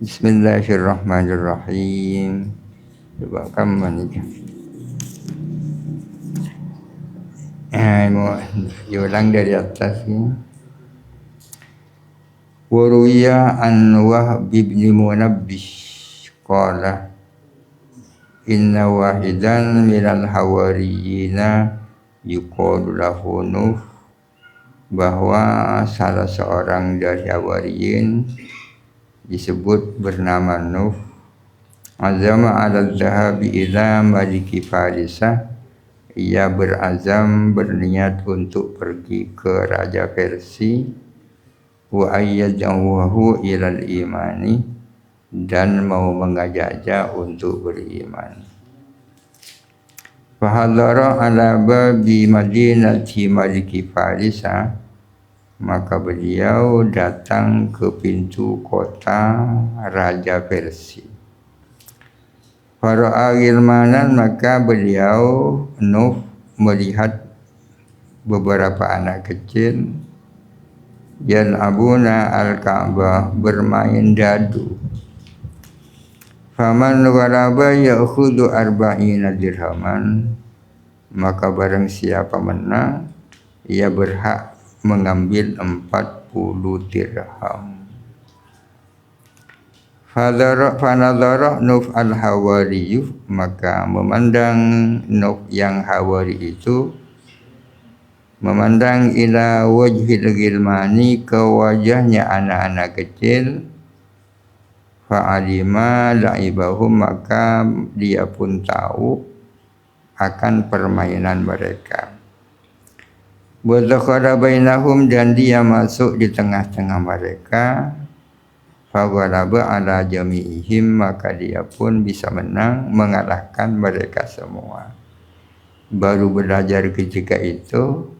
Bismillahirrahmanirrahim. Coba kamu nih. Mau diulang dari atas ni. Waruya an Wahb bin Munabbih qala inna wahidan minal hawariyina yuqalu lahu Nuh, bahwa salah seorang dari hawariyin disebut bernama Nuh, azama ala dhahabi ila maliki Farisah, ia berazam berniat untuk pergi ke Raja Persia, wa ayyadahu ilal imani, dan mau mengajaknya untuk beriman. Fahadara ala babi madinati maliki Farisah, maka beliau datang ke pintu kota Raja Persia. Fara'a gilmanan, maka beliau Nuh melihat beberapa anak kecil yal'abuna al-Ka'bah, bermain dadu. Faman ghalaba ya'khudhu arba'ina dirhaman, maka barang siapa menang ia berhak mengambil 40 dirham. Fanadhara Nuh al-Hawariyu, maka memandang Nuh yang Hawari itu, memandang ila wajhil gilmani, ke wajahnya anak-anak kecil, fa'alima la'ibahum, maka dia pun tahu akan permainan mereka. Wa dakhala bainahum, dan dia masuk di tengah-tengah mereka. Faghalaba ala jami'ihim, maka dia pun bisa menang, mengalahkan mereka semua. Baru belajar ketika itu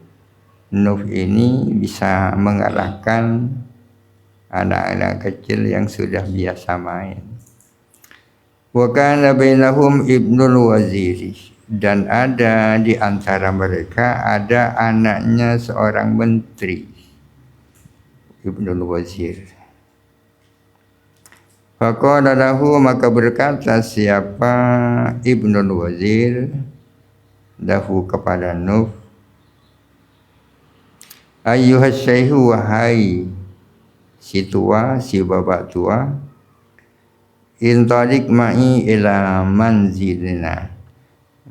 Nuh ini bisa mengalahkan anak-anak kecil yang sudah biasa main. Wa kana bainahum ibnul waziri, dan ada di antara mereka ada anaknya seorang menteri, ibnul wazir. Faqala lahu, maka berkata siapa ibnul wazir lahu kepada Nuh, ayyuhas syaihu, wahai si tua, si bapak tua, intalik ma'i ila manzilina,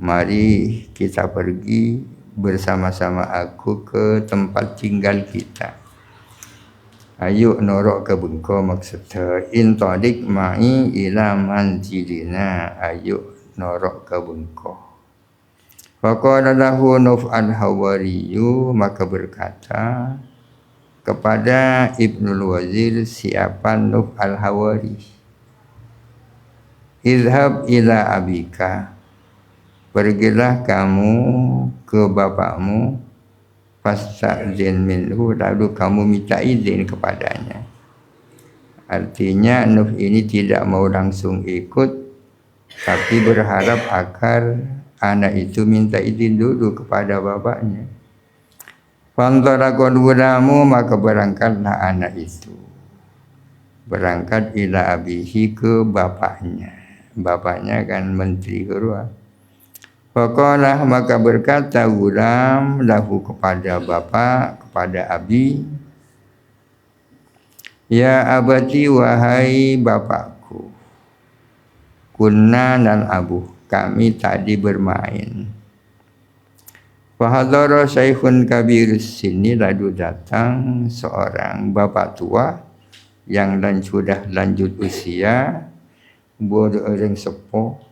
mari kita pergi bersama-sama aku ke tempat tinggal kita. Ayo norok ke bengko, maksudnya intalik ma'i ila manzilina, ayo norok ke bengko. Faqala lahu Nuh al-Hawariyu, maka berkata kepada Ibnul Wazir siapa Nuh al-Hawari, izhab ila abika, pergilah kamu ke bapakmu, fasta'zin minhu, lalu kamu minta izin kepadanya. Artinya Nuh ini tidak mau langsung ikut, tapi berharap agar anak itu minta izin dulu kepada bapaknya. Fantalaqal ghulamu, maka berangkatlah anak itu, berangkat ila abihi, ke bapaknya. Bapaknya kan menteri kedua. Faqalah, maka berkata gulam lahu kepada bapak, kepada abi, ya abati, wahai bapakku, kunna dan abu, kami tadi bermain. Fahadara syekhun kabirus sini, lalu datang seorang bapak tua yang sudah lanjut usia, orang sepuh,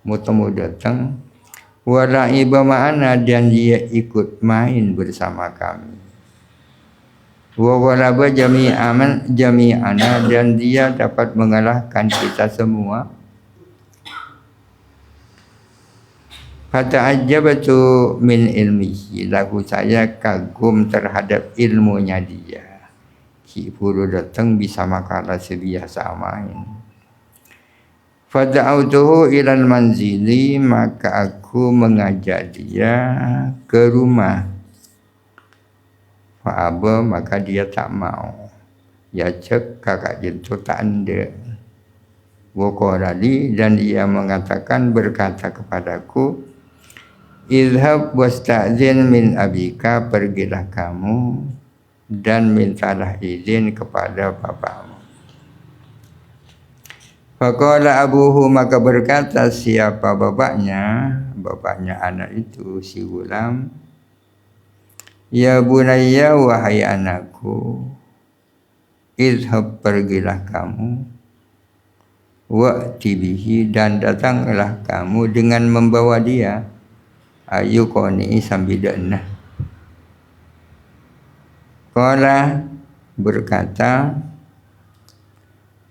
mutamu datang, wala'iba ma'ana, dan dia ikut main bersama kami. Wa ghalaba jami'ana, dan dia dapat mengalahkan kita semua. Fata'ajjabtu min ilmihi, lagu saya kagum terhadap ilmunya dia. Kipuru datang bisa makalah sebiasa main. Fada'autuhu ilal manzili, maka aku mengajak dia ke rumah. Fa'aba, maka dia tak mau. Ya cek kakak jentu tak ada. Wa qala li, dan ia mengatakan berkata kepadaku, idhab wasta'zin min abika, pergilah kamu dan mintalah izin kepada bapakmu. Faqala abuhu, maka berkata siapa bapaknya anak itu si gulam, ya bunayya, wahai anakku, idhab, pergilah kamu, wa'ti bihi, dan datanglah kamu dengan membawa dia, ayu qani, sambidanah. Qala, berkata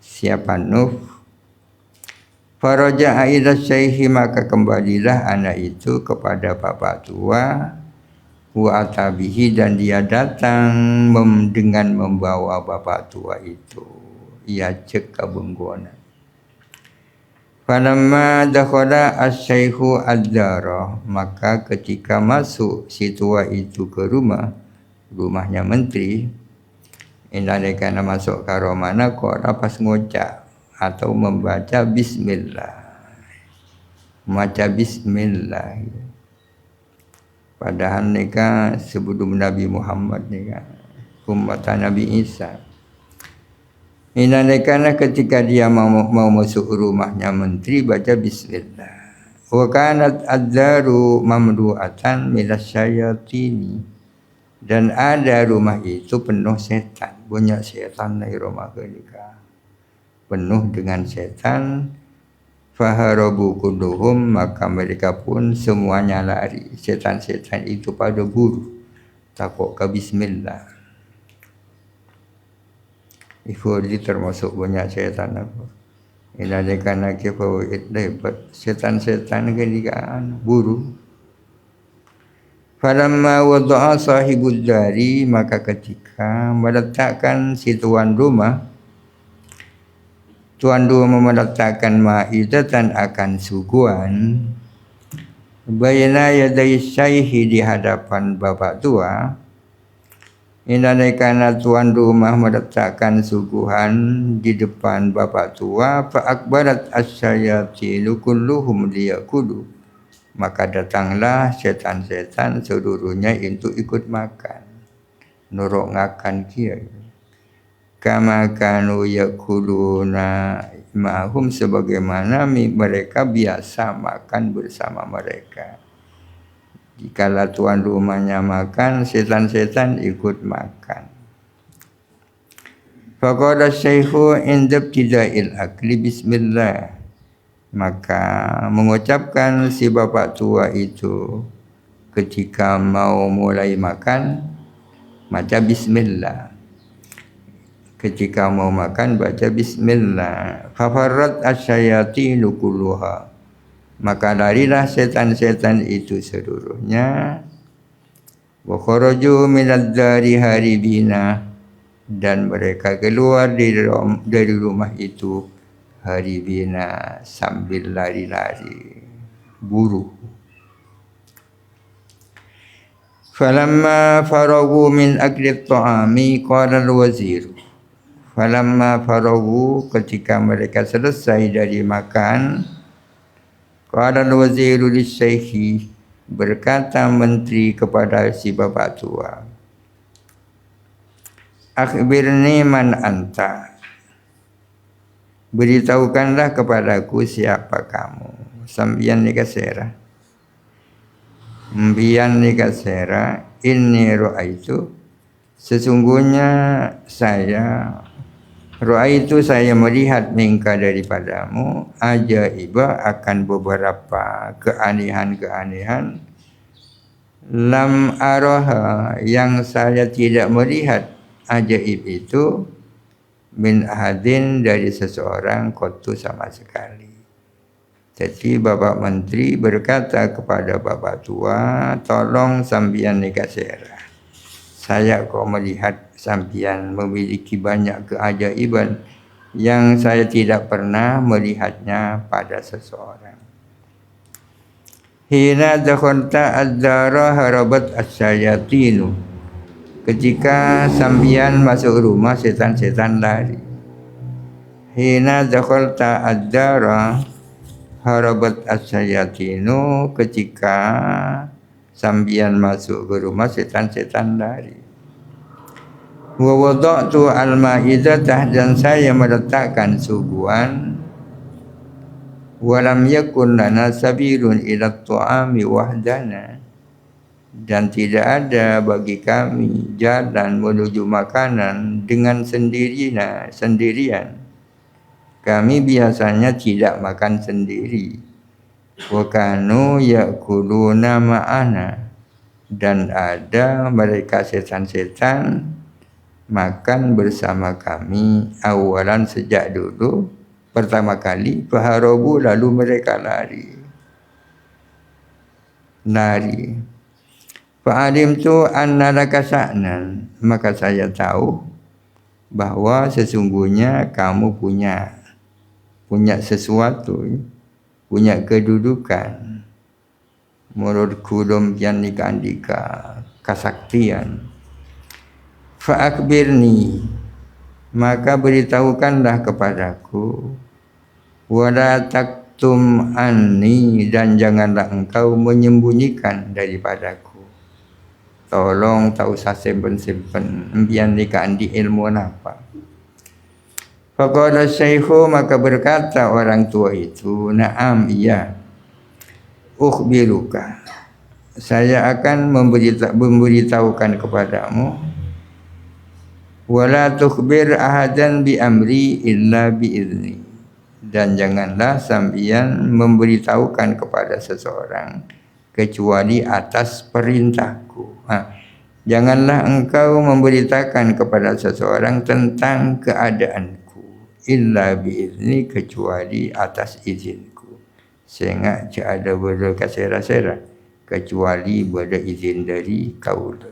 siapa Nuh, faraja'a ila syaihi, maka kembalilah anak itu kepada bapak tua, wa atabihi, dan dia datang dengan membawa bapak tua itu, ia cek ke benggona. Falamma dakhala asy-syaikhu ad-dara, maka ketika masuk si tua itu ke rumahnya menteri, indahnya masuk ke romana kok pas ngucap atau membaca bismillah, padahal mereka sebelum Nabi Muhammad mereka umat Nabi Isa. Indahnya ketika dia mau masuk rumahnya menteri baca bismillah. Wa kanat ad-daru mamlu'atan minas syayatini, dan ada rumah itu penuh setan, banyak setan di rumah mereka, penuh dengan setan. Faharabu kulluhum, maka mereka pun semuanya lari, setan-setan itu pada buru takut ke bismillah. Itu termasuk banyak setan apa. Ini karena kita dapat setan-setan kan buru. Falamma wada'a sahibul dari, maka ketika meletakkan si tuan rumah meletakkan ma'idatan, akan suguhan, bayna yaday syaihi, di hadapan bapak tua. Indahnya tuan rumah meletakkan suguhan di depan bapak tua, fa akbarat asyayatinu kulluhum liyakulu, maka datanglah setan-setan seluruhnya untuk ikut makan, nuruk ngakan kia. Kama kanu yakuluna ma'hum, sebagaimana mereka biasa makan bersama mereka. Jikalau tuan rumahnya makan, setan-setan ikut makan. Faqala syaikhu inda ibtida'il akli bismillah, maka mengucapkan si bapak tua itu ketika mau mulai makan baca bismillah. Ketika mau makan baca bismillah. Fafarrat asyayatinu kulluha, maka larilah setan-setan itu seluruhnya. Wa kharaju minadz dari haribina, dan mereka keluar dari rumah itu haribina, sambil lari-lari buru. Falamma faragu min akli ta'ami qala al-wazir, falamma faragu, ketika mereka selesai dari makan, qala al-waziru lisyaikhi, berkata menteri kepada si bapak tua, akhbirni man anta, beritahukanlah kepadaku siapa kamu. Sambian nikasera, inni ru'aitu, sesungguhnya saya melihat minka daripadamu, ajaiba, akan beberapa keanehan-keanehan, lam araha, yang saya tidak melihat ajaib itu, min ahadin, dari seseorang, qattu, sama sekali. Jadi bapak menteri berkata kepada bapak tua, tolong sambian nikasera, saya kok melihat sambian memiliki banyak keajaiban yang saya tidak pernah melihatnya pada seseorang. Hina dakhalta ad-dara harabat asyayatinu, ketika sambian masuk rumah setan-setan lari. hina dakhalta ad-dara harabat asyayatinu, ketika sambian masuk ke rumah setan-setan lari. Wa wada'tu al-ma'idatah, dan saya meletakkan suguhan. Walam yakun lana sabilun ila tu'ami wahdana, dan tidak ada bagi kami jalan menuju makanan dengan sendirian. Kami biasanya tidak makan sendiri. Wa kanu ya'kuluna ma'ana, dan ada mereka setan-setan makan bersama kami awalan, sejak dulu pertama kali. Faharabu, lalu mereka lari. Fa'alimtu anna laka sa'nan, maka saya tahu bahwa sesungguhnya kamu punya sesuatu, punya kedudukan. Menurut kulum yang nikandika kesaktian. Fa'akbirni, maka beritahukanlah kepadaku. Wala taktum anni, dan janganlah engkau menyembunyikan daripadaku. Tolong tak usah simpen-simpen, biar nikandi ilmu apa. Faqala syaihu, maka berkata orang tua itu, na'am, iya. Ukhbiruka, saya akan memberitahukan kepadamu. Wala tukhbir ahadan bi amri illa bi izni, dan janganlah sambian memberitahukan kepada seseorang kecuali atas perintahku. Janganlah engkau memberitakan kepada seseorang tentang keadaanku illa biizni, kecuali atas izinku. Sehingga ada benda kasera-sera kecuali pada izin dari kaula.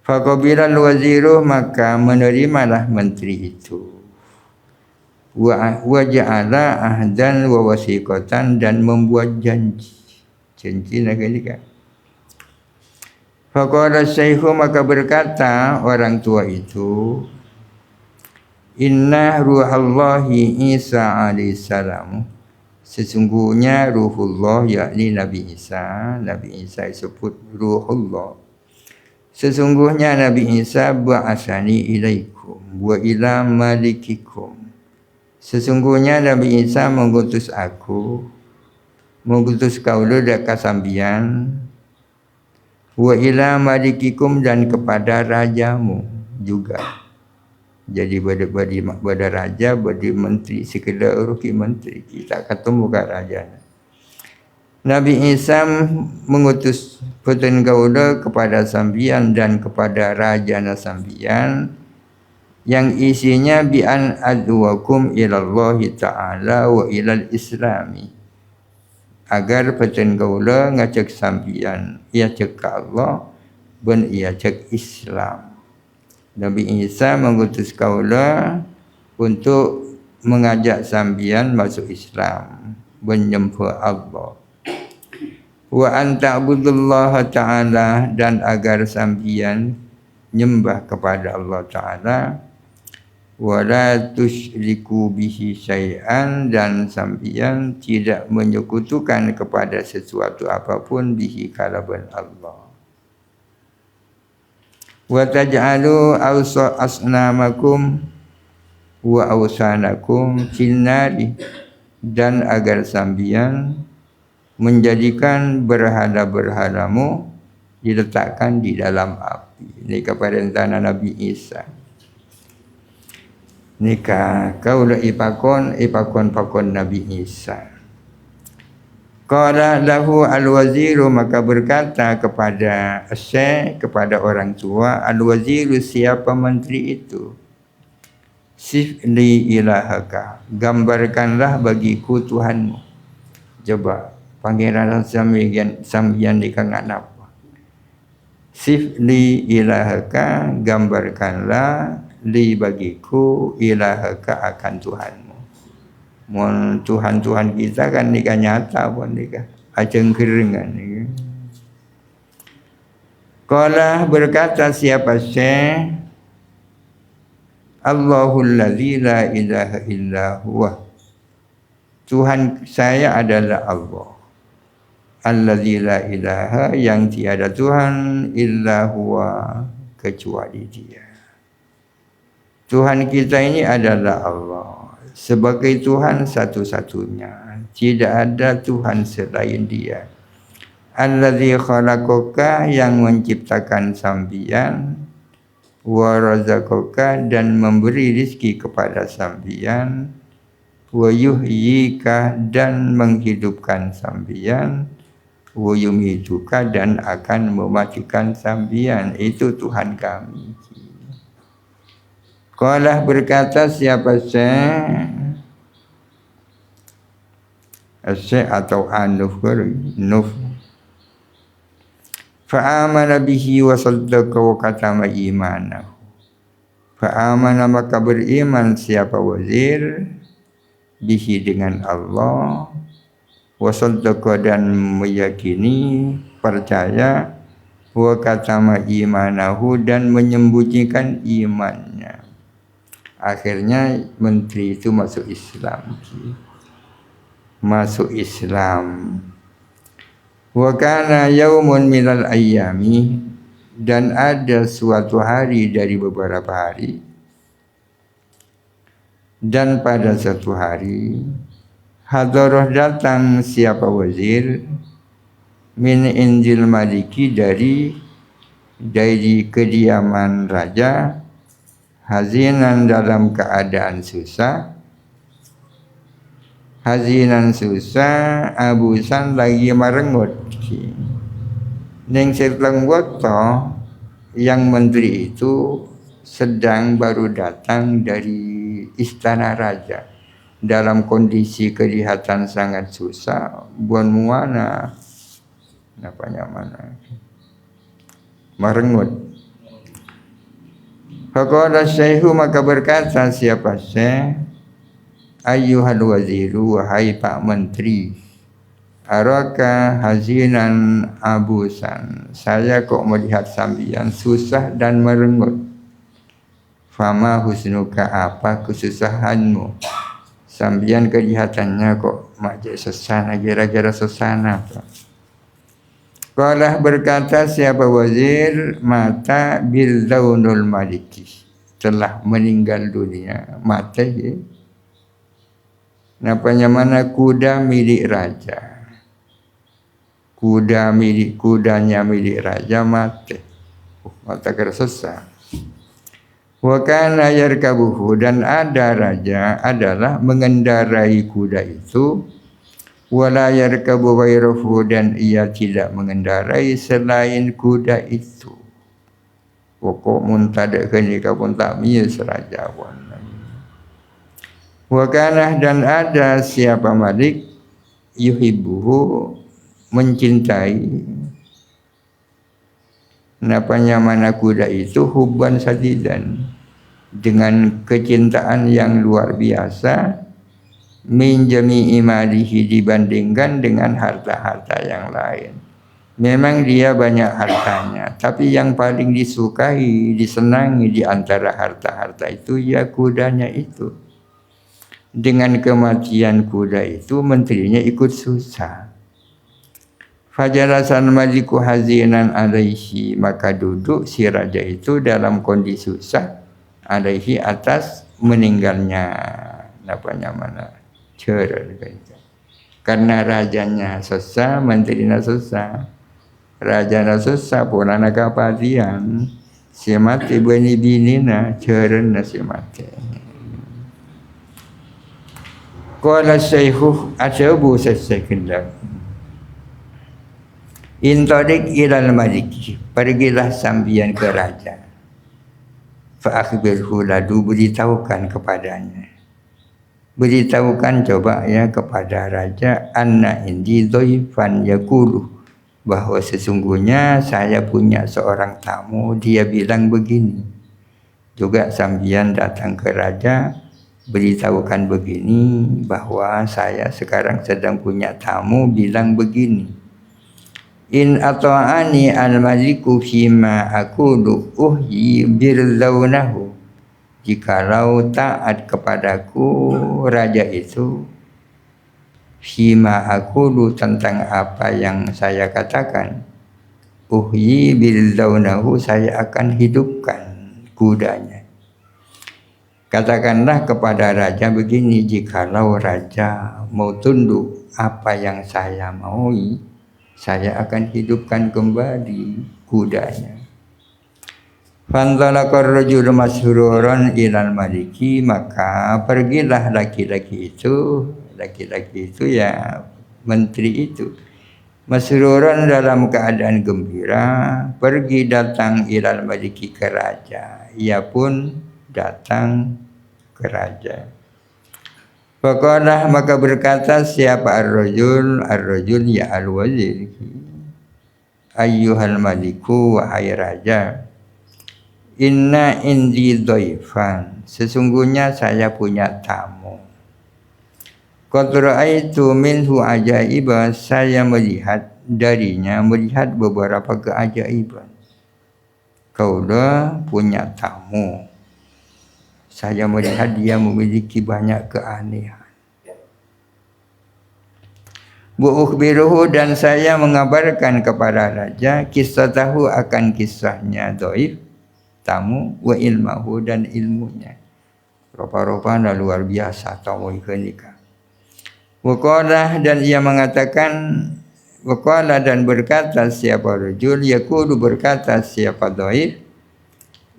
Faqabilal waziru, maka menerimalah menteri itu. Wa ja'ala ahdan wa wasiqatan, dan membuat janji kan. Faqala syaihu, maka berkata orang tua itu, inna ruhallahi Isa alaihissalam, sesungguhnya ruhullah, yakni Nabi Isa disebut ruhullah. Sesungguhnya Nabi Isa ba'asani ilaikum wa ila malikikum, sesungguhnya Nabi Isa mengutus kaula dekat sambian, wa ila malikikum, dan kepada rajamu juga. Jadi pada raja, pada menteri, segala uruki menteri, kita ketemu kat raja. Nabi Isa mengutus putun kaula kepada sambian dan kepada raja sambian, yang isinya bi an adwakum ilallahi ta'ala wa ilal islami, agar putun kaula ngajak sambian ia cek Allah dan ia cek Islam. Nabi Isa mengutus kaula untuk mengajak sambian masuk Islam, menyembah Allah. Wa anta'budullaha ta'ala, dan agar sambian nyembah kepada Allah Ta'ala. Wa la tusyriku bihi syai'an, dan sambian tidak menyekutukan kepada sesuatu apapun bihi kalaban Allah. Wa taj'alu asnamakum wa awsanakum finnari, dan agar sambian menjadikan berhala-berhalamu diletakkan di dalam api. Ini keperintah Nabi Isa. Nikah kaula ipakon Nabi Isa. Qala lahu al-waziru, maka berkata kepada syekh, kepada orang tua, al-waziru, siapa menteri itu, sifli ilahaka, gambarkanlah bagiku Tuhanmu. Coba pangeran sambian dikangan apa? Sifli ilahaka, gambarkanlah li bagiku ilahaka, akan Tuhanmu. Mon Tuhan kita kan nikah nyata pun nikah ajeng keringan ni. Qala, berkata siapa syekh, Allahul ladzi la ilaha illa huwa. Tuhan saya adalah Allah. Alladzi la ilaha, yang tiada Tuhan illa huwa, kecuali Dia. Tuhan kita ini adalah Allah. Sebagai Tuhan satu-satunya, tidak ada Tuhan selain Dia. Alladzi khalaqaka, yang menciptakan sambian, wa razaqaka, dan memberi rizki kepada sambian, wa yuhyika, dan menghidupkan sambian, wa yumituka, dan akan mematikan sambian. Itu Tuhan kami. Qala, berkata siapa Syekh atau Anuf, fa'amana bihi wa saddaqa wa katama imanahu. Fa'amana, maka beriman siapa wazir bihi, dengan Allah, wa saddaqa, dan meyakini, percaya, wa katama imanahu, dan menyembunyikan imannya. Akhirnya menteri itu masuk Islam. Wa kana yaumun minal ayyami, dan ada suatu hari dari beberapa hari, dan pada satu hari hadarah, datang siapa wazir, min indil maliki, dari kediaman raja, hazinan, dalam keadaan susah, abusan, lagi merengut. Ning setelah waktu yang menteri itu sedang baru datang dari istana raja, dalam kondisi kelihatan sangat susah, buan muana, merengut. Faqala syaihu, maka berkata siapa Syekh, ayyuhal waziru, wahai Pak Menteri, araka hazinan abusan, saya kok melihat sambian susah dan merengut. Fama husnuka, apa kesusahanmu? Sambian kelihatannya kok macam sesana, gara-gara sesana. Qala, berkata siapa wazir, mata bil daunul maliki, telah meninggal dunia, mata ya. Mana kuda milik raja. Kudanya milik raja mati. Mata kerasa. Wa kana yarkabuhu, dan ada raja adalah mengendarai kuda itu, wala yarkabu ghairuhu, dan ia tidak mengendarai selain kuda itu. Pokok muntada kini kapun tak mia seraja wan. Wa kana, dan ada siapa malik, yuhibbuhu, mencintai, mana kuda itu, hubban sadidan, dengan kecintaan yang luar biasa, min jami'i malihi, dibandingkan dengan harta-harta yang lain. Memang dia banyak hartanya, tapi yang paling disukai, disenangi di antara harta-harta itu ya kudanya itu. Dengan kematian kuda itu, menterinya ikut susah. Fajalasan maliku hazinan alaihi, maka duduk si raja itu dalam kondisi susah, alaihi, atas meninggalnya karena rajanya susah, menterinya susah. Rajana susah, pulana kapatian, si mati bini-binina, cerana si mati. Qala syaihu, asyabu sesekendak, intodik ilal maliki, pergilah sambian ke raja. Fa'akhbirhu, ladu beritahukan kepadanya. Beritahukan coba ya kepada raja, anna indi dhaifan yaqulu, bahwa sesungguhnya saya punya seorang tamu, dia bilang begini. Juga sambian datang ke raja, beritahukan begini, bahwa saya sekarang sedang punya tamu bilang begini. In ata'ani al-maliku fima aqulu uhyi birzaunahu, jikalau taat kepadaku raja itu, fima aqulu tentang apa yang saya katakan, uhyi bidzaunahu, saya akan hidupkan kudanya. Katakanlah kepada raja begini, jikalau raja mau tunduk apa yang saya maui, saya akan hidupkan kembali kudanya. Fantalaqar rajulu masruran ilal maliki, maka pergilah laki-laki itu ya menteri itu, masruran dalam keadaan gembira, pergi datang ilal maliki ke raja, ia pun datang ke raja. Faqalah, maka berkata siapa ar-rajul ya al-wazir, ayyuhal maliku, wahai raja, inna indi dhaifan, sesungguhnya saya punya tamu. Qad ra'aitu minhu ajaiba, saya melihat beberapa keajaiban. Kaulah punya tamu, saya melihat dia memiliki banyak keanehan. Bu'ukhbiruhu, dan saya mengabarkan kepada raja, kisah tahu akan kisahnya dhaif tamu, wa ilmahu, dan ilmunya. Rupa-rupanya luar biasa tamu nikah. Waqala, dan ia mengatakan, waqala, dan berkata siapa rajul, yaqulu, berkata siapa dhaif,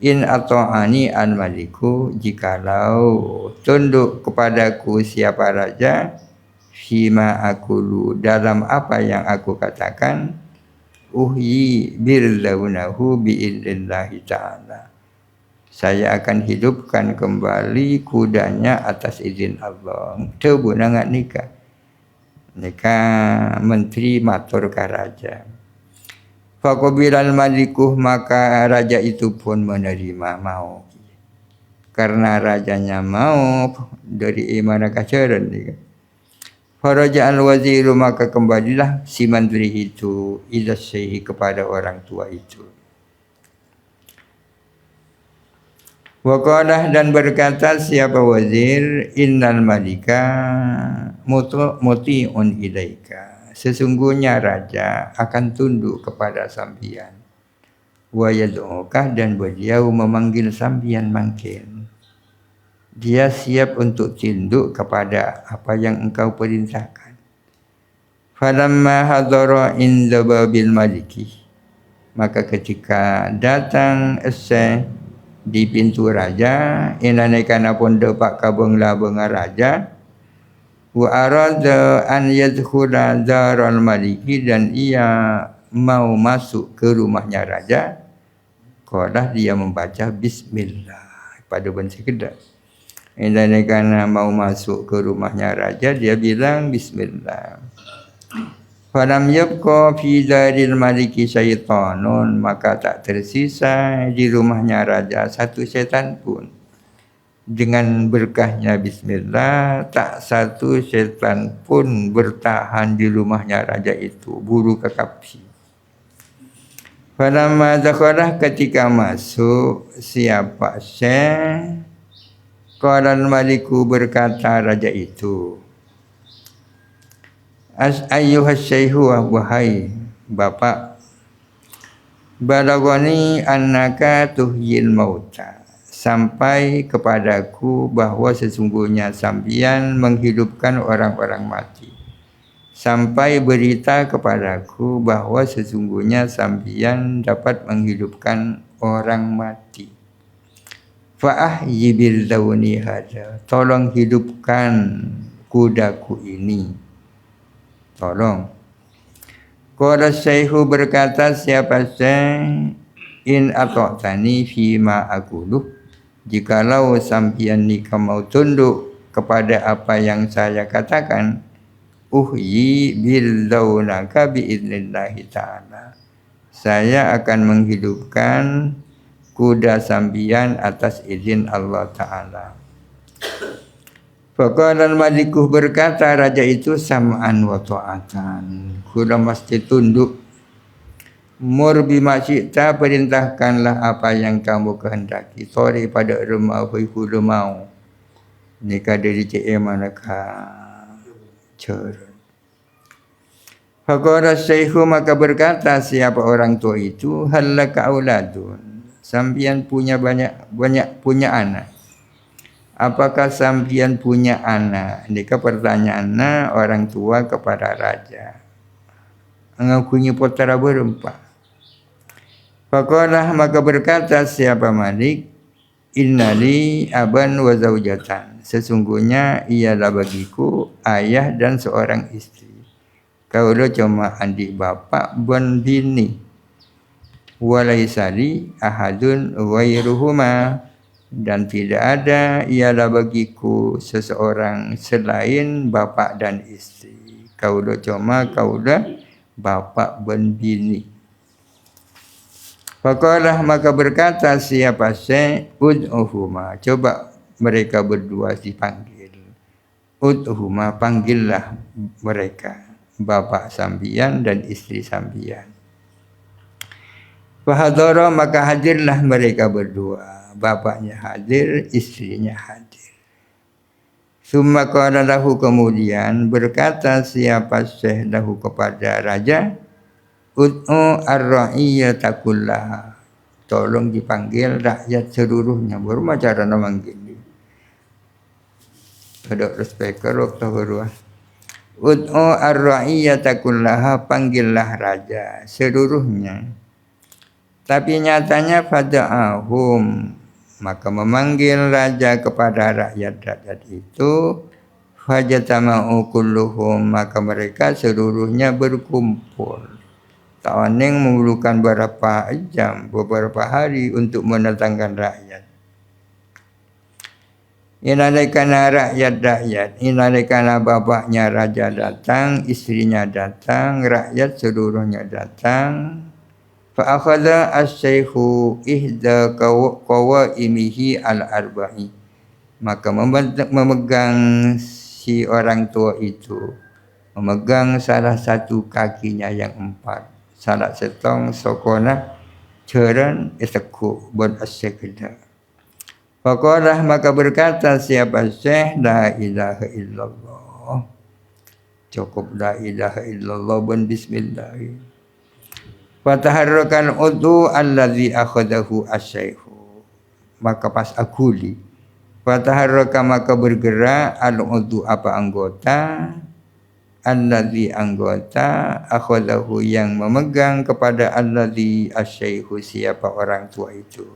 in ata'ani al maliku, jikalau tunduk kepadaku siapa raja, fima aqulu, dalam apa yang aku katakan, uhyi birzaunahu biidnillahi ta'ala, saya akan hidupkan kembali kudanya atas izin Allah. Itu bunangat nikah menteri matur ke raja. Faqabilal malikuh, maka raja itu pun menerima, mau. Karena rajanya mau dari iman kacaran nikah. Faraja al-waziru, maka kembalilah si menteri itu ila syekhi, kepada orang tua itu. Waqalah, dan berkata siapa wazir, innal malika muti'un ilaika, sesungguhnya raja akan tunduk kepada sambian. Wa yad'uka, dan beliau memanggil sambian mangkin. Dia siap untuk tunduk kepada apa yang engkau perintahkan. Falamma hadara inda babil maliki, maka ketika datang di pintu raja, inanekana pun dapat kabenglah bengar raja, wa arada an yadkhula daral maliki, dan ia mau masuk ke rumahnya raja, qala, dia membaca bismillah pada benci kedai. Inanekana mau masuk ke rumahnya raja, dia bilang bismillah. Falam yabqa fi daril maliki syaitanun, maka tak tersisa di rumahnya raja satu setan pun. Dengan berkahnya bismillah, tak satu setan pun bertahan di rumahnya raja itu, buru kekapi. Falamma dakhalah, ketika masuk siapa syekh, qala al-maliku, berkata raja itu, ayyuhas syaihu, wahai bapak, balagani annaka tuhyil mauta, sampai kepadaku bahwa sesungguhnya sambian menghidupkan orang-orang mati. Sampai berita kepadaku bahwa sesungguhnya sambian dapat menghidupkan orang mati. Fa'ahyi bildauni hada, tolong hidupkan kudaku ini, tolong. Qala syaihu, berkata siapa syekh, in ata'tani fima aqulu, jikalau sampian nikah mau tunduk kepada apa yang saya katakan, uhyi bildaunaka biidnillahi ta'ala, saya akan menghidupkan kuda sambian atas izin Allah Ta'ala. Faqala al-malikuh, berkata raja itu, sam'an wa ta'atan, kuda mesti tunduk Mur bima syi'ta, perintahkanlah apa yang kamu kehendaki. Sore pada rumah hulu mau. Nikah dari CM manakah cerun. Faqala syaihu, maka berkata siapa orang tua itu, halaka auladun, sampian punya banyak punya anak. Apakah sampian punya anak? Nikah pertanyaannya orang tua kepada raja. Engkau punya putera berempat. Faqalah, maka berkata siapa Malik, innali aban wa zaujatan, sesungguhnya ialah bagiku ayah dan seorang istri. Kaula cuma adik bapa dan bini. Walaisali ahadun ghairuhuma, dan tidak ada ialah bagiku seseorang selain bapa dan istri. Kaula cuma bapa dan bini. Faqalah, maka berkata siapa Syekh, ud'uhuma, coba mereka berdua dipanggil. Ud'uhuma, panggillah mereka, bapa sambian dan istri sambian. Fahadara, maka hadirlah mereka berdua, bapaknya hadir, istrinya hadir. Summa qala lahu, kemudian berkata siapa Syekh lahu kepada raja, ud'u ar-ra'iyata kullaha, tolong dipanggil rakyat seluruhnya. Baru cara memanggil dia. Ada speaker waktu kedua. Ud'u ar-ra'iyata kullaha, panggillah raja seluruhnya. Tapi nyatanya fada'ahum, maka memanggil raja kepada rakyat-rakyat itu. Fajatama'u kulluhum, maka mereka seluruhnya berkumpul. Tawaning memerlukan beberapa jam, beberapa hari untuk mendatangkan rakyat. Inalikana rakyat, inalikana bapaknya raja datang, istrinya datang, rakyat seluruhnya datang. Fa'akhadha as-syaihu ihda qawaimihi al-arba'i, maka memegang si orang tua itu, memegang salah satu kakinya yang empat. Salah setong sokona ceran eseku bon asyikda. Faqalah, maka berkata siapa Syekh, la ilaha illallah, cukup la ilaha illallah bon bismillah. Fataharrakan udu allazi akhadahu asyaihu, maka pas akuli. Fataharraka, maka bergerak al udu, apa anggota, allazi anggota, akhadahu yang memegang kepada allazi asyaihu, siapa orang tua itu.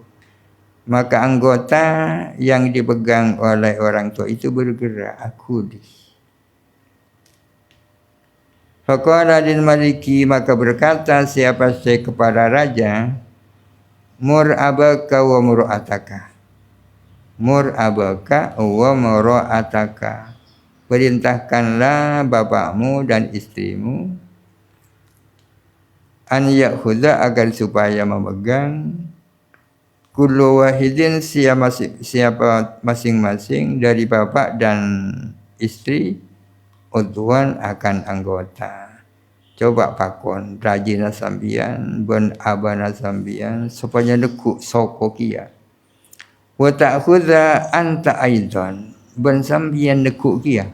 Maka anggota yang dipegang oleh orang tua itu bergerak akudi. Faqala lil maliki, maka berkata siapa Syekh kepada raja, mur abaka wa mur'ataka, mur abaka wa mur'ataka, perintahkanlah bapakmu dan istrimu, an ya'khudha, agar supaya memegang, kullu wahidin, siapa masing-masing dari bapak dan istri, udwan, akan anggota. Coba pakon rajina sambian ben abana sambian supaya nekuk soko kia. Wa ta'khudha anta aidan, ben sambian nekuk kia.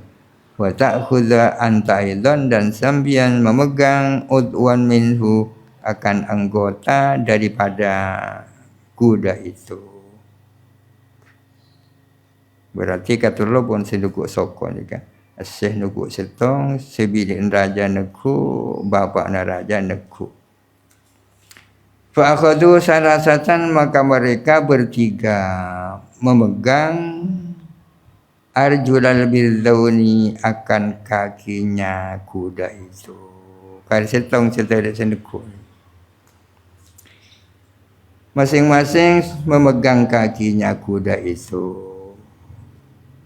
Wa ta'khudha anta aidan, dan sambian memegang udwan minhu, akan anggota daripada kuda itu. Berarti kata lo pun sedukuk sokon juga. Asyih nukuk setong, sebilin raja nekuk, bapak na raja nekuk. Fa'akhadu salasatan, maka mereka bertiga memegang arjulal bildauni, akan kakinya kuda itu. Kalau setong setelah senekuk, masing-masing memegang kakinya kuda itu.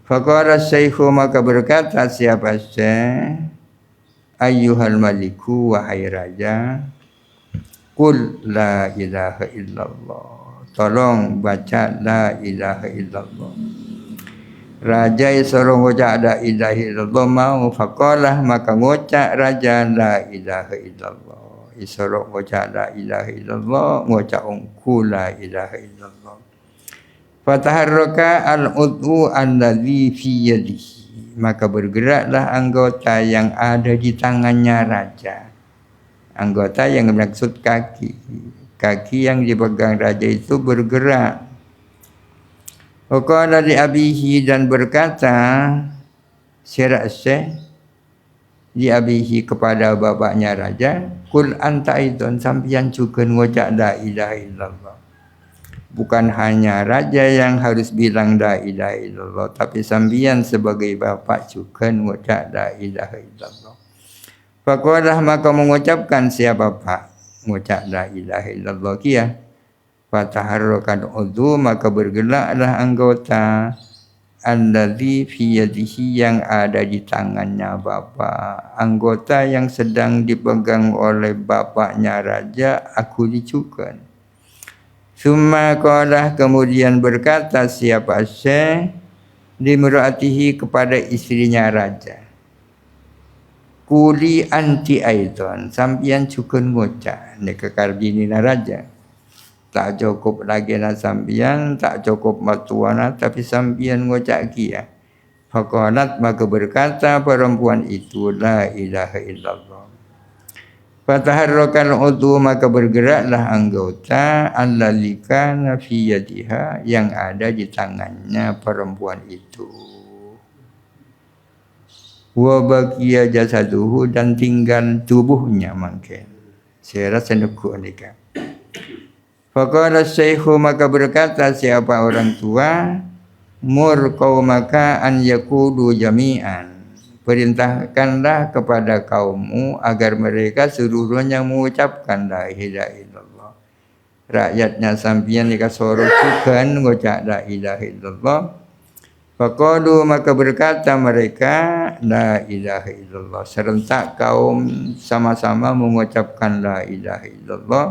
Faqala syaihu, maka berkata siapa Syekh, ayyuhal maliku, wahai raja, qul la ilaha illallah, tolong baca la ilaha illallah. Raja suruh ngucap la ilaha illallah, mau. Faqalah, maka ngucap raja la ilaha illallah, Isra ngucap la ilaha illallah, ngucap ungku la ilaha illallah. Fataharraka al-udhu alladhi fi yadihi, maka bergeraklah anggota yang ada di tangannya raja. Anggota yang maksud kaki. Kaki yang dipegang raja itu bergerak. Waqala li abihi, dan berkata Syekh li abihi kepada bapaknya raja, kul anta aidon, sampian juga ngucap la ilaha illallah. Bukan hanya raja yang harus bilang la ilaha illallah, tapi sampian sebagai bapak juga ngucap la ilaha illallah. Faqalah, maka mengucapkan siapa bapak ngucap la ilaha illallah kia. Fataharrakan udhu, maka bergeraklah anggota alladzi fi yadihi, yang ada di tangannya bapa. Anggota yang sedang dipegang oleh bapaknya raja aku dicukan. Summa qala, kemudian berkata siapa Syekh limraatihi, kepada istrinya raja, kuli anti aidon, sampian juga ngucap ni kekarbinina raja. Tak cukup lagi na sampian, tak cukup matuana, tapi sampian ngocak kia. Faqalat, maka berkata perempuan itu la ilaha illallah. Fataharrakal udhu, maka bergeraklah anggota allazi kana fi yadiha, yang ada di tangannya perempuan itu. Wa baqiya jasaduhu, dan tinggal tubuhnya mungkin. Saya rasa nuku nikah. Faqala syekhu, maka berkata siapa orang tua, mur qaumaka an yaqulu jami'an, perintahkanlah kepada kaummu agar mereka seluruhnya mengucapkan la ilaha illallah. Rakyatnya sampian dikasoro sukan mengucap la ilaha illallah. Faqalu, maka berkata mereka la ilaha illallah, serentak kaum sama-sama mengucapkan la ilaha illallah.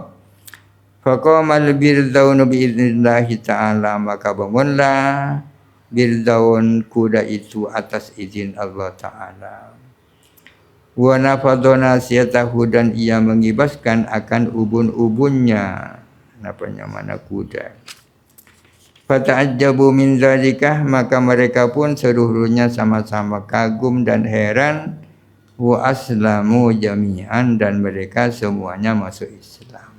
Faqamal birdaun biiznillahi ta'ala, maka bangunlah birdaun, kuda itu atas izin Allah Ta'ala. Wa nafadha nasiyatahu, dan ia mengibaskan akan ubun-ubunnya, napanya mana kuda. Fata'ajjabu min zalikah, maka mereka pun seluruhnya sama-sama kagum dan heran. Wa aslamu jami'an, dan mereka semuanya masuk Islam.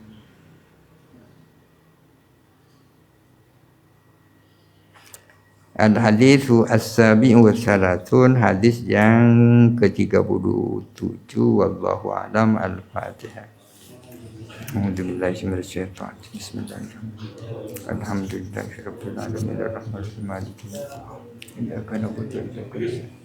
Al-hadithu as-sabi'u was-salatun, hadis yang ke-37. Wallahu a'lam. Al-Fatihah. A'udzubillahi minasyaitonir rajim. Bismillahirrahmanirrahim. Alhamdulillahirabbil alamin arrahmanirrahim maliki yaumiddin. Iyyaka na'budu wa iyyaka nasta'in.